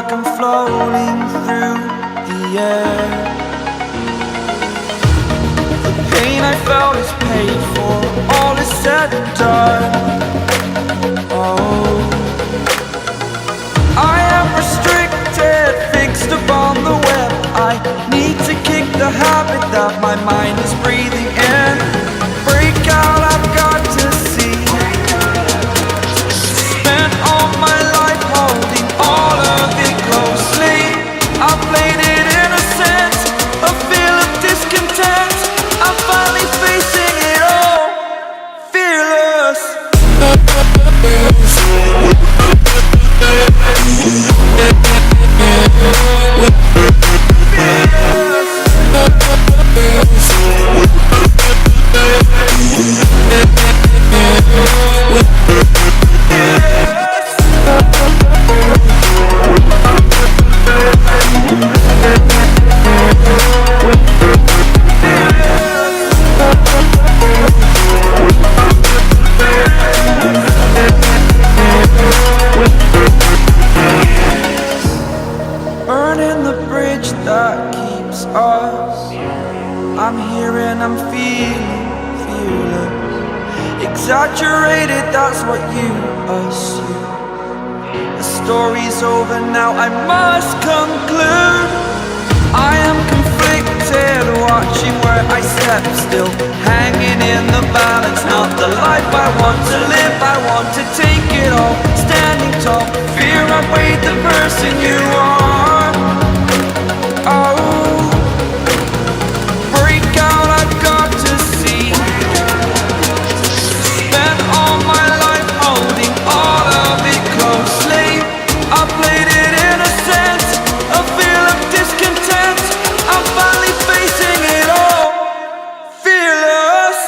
like I'm floating through the air. The pain I felt is paid for, all is said and done. Oh, I am restricted, fixed upon the web. I need to kick the habit that my mind is breathing in. Break out, I've got to see. Spent all my life holding all of it closely. I played it innocent, a feel of discontent. I'm finally facing it all, fearless. Burning the bridge that keeps us. I'm here and I'm feeling fearless. Exaggerated, that's what you assume. The story's over now, I must conclude. I am conflicted, watching where I step still, hanging in the balance. Not the life I want to live, I want to take it all. Standing tall, fear I weighed the person you are. Oh, break out, I've got to see. Spent all my life holding all of it closely. I played it innocent, a feel of discontent. I'm finally facing it all, fearless.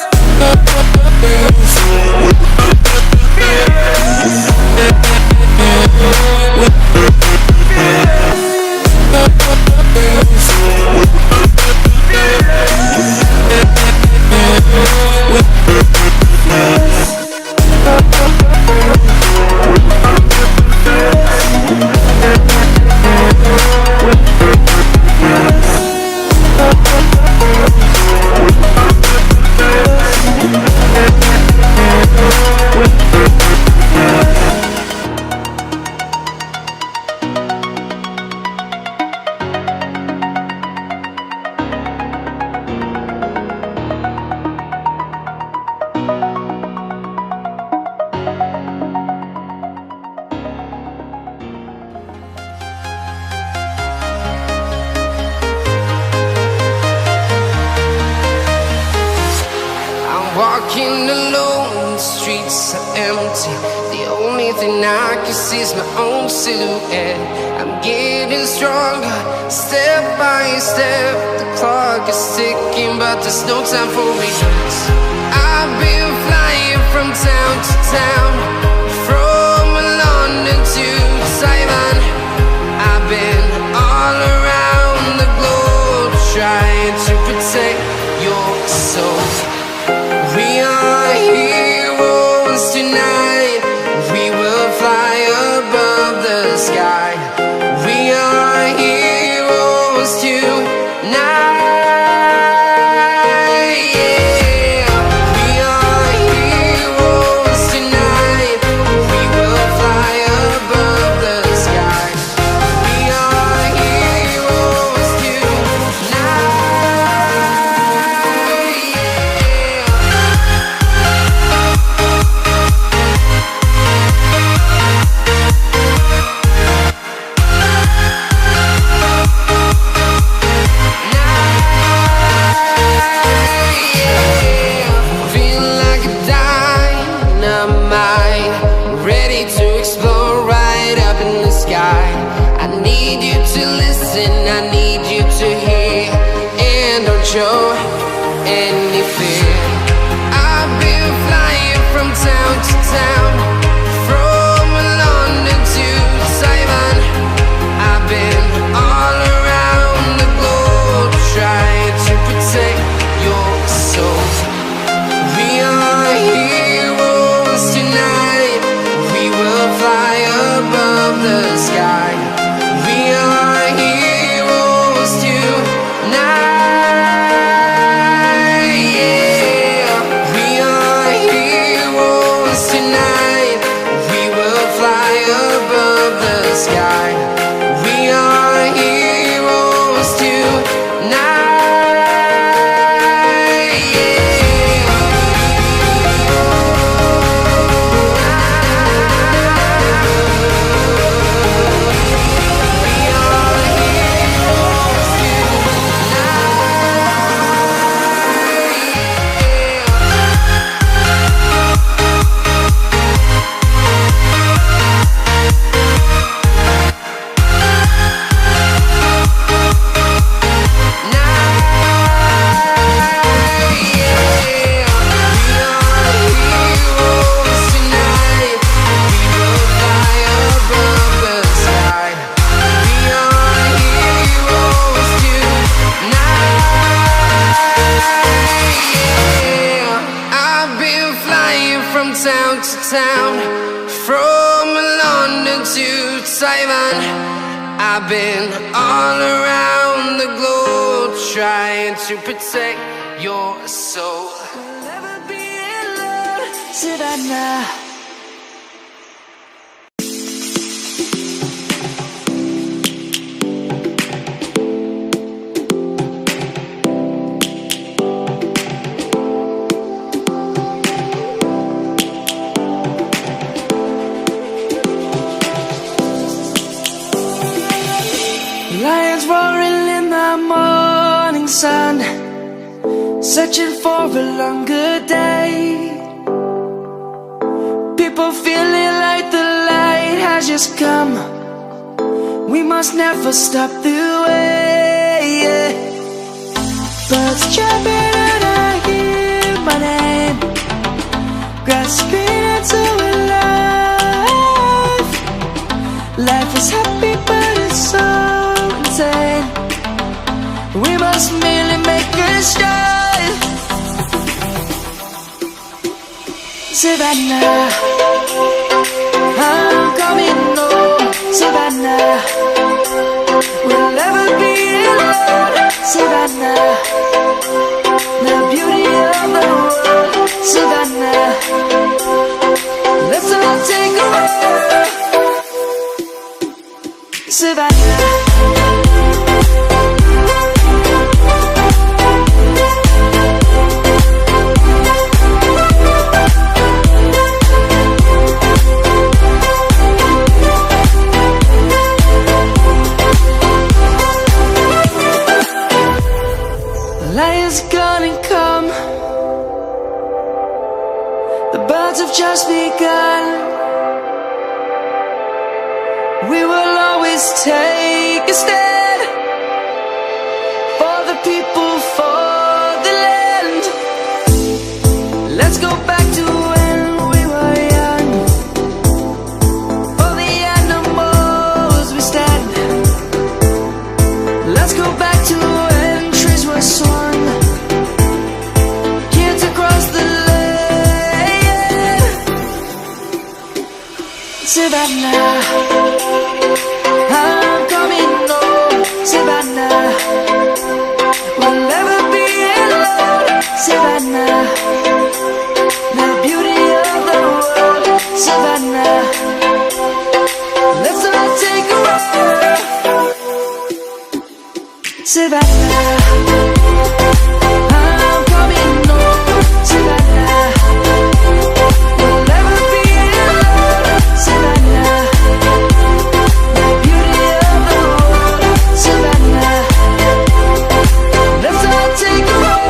Walking alone, the streets are empty. The only thing I can see is my own silhouette. I'm getting stronger, step by step. The clock is ticking, but there's no time for regrets. I've been flying from town to town, from London to Taiwan. I've been all around the globe, trying to protect your soul. We are heroes tonight. We will fly above the sky. We are heroes tonight. Yeah. We are heroes tonight. We will fly above the sky. We are heroes tonight. I need you to listen, I need you to hear, and don't show any fear. I've been flying from town to town, from London to Taiwan. I've been all around the globe, trying to protect your soul. We are heroes tonight. We will fly above the sky. We town, from London to Taiwan. I've been all around the globe trying to protect your soul. We'll never be alone, Savannah. Lions roaring in the morning sun, searching for a longer day. People feeling like the light has just come. We must never stop the way. Birds chirping and I hear my name, grasping into a life. Life is happy but it's so insane. We must merely make a start. Savannah, I'm coming home. Savannah, we'll never be alone. Savannah, the beauty of the world. Savannah, let's all take a walk. Savannah. Light is gonna come. The birds have just begun. We will always take a stand for the people, for the land. Let's go back to when we were young. For the animals we stand. Let's go back to when trees were swung, kids across the land. Savannah, I'm coming home. Savannah, we'll never be alone. Savannah, the beauty of the world. Savannah, let's all take a walk. Savannah, I'm coming home. Savannah, we'll never be alone. Savannah, the beauty of the world. Savannah, let's all take a walk.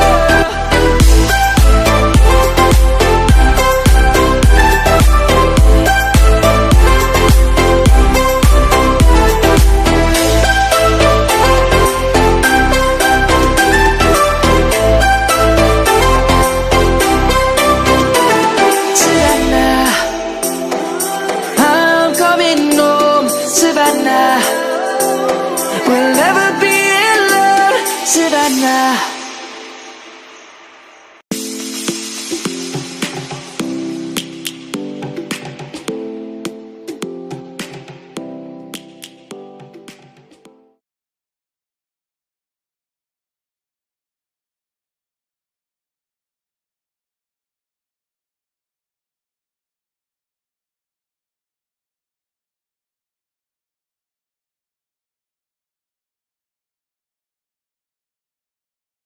Savannah, I'm coming home. Savannah, we'll never be alone. Savannah.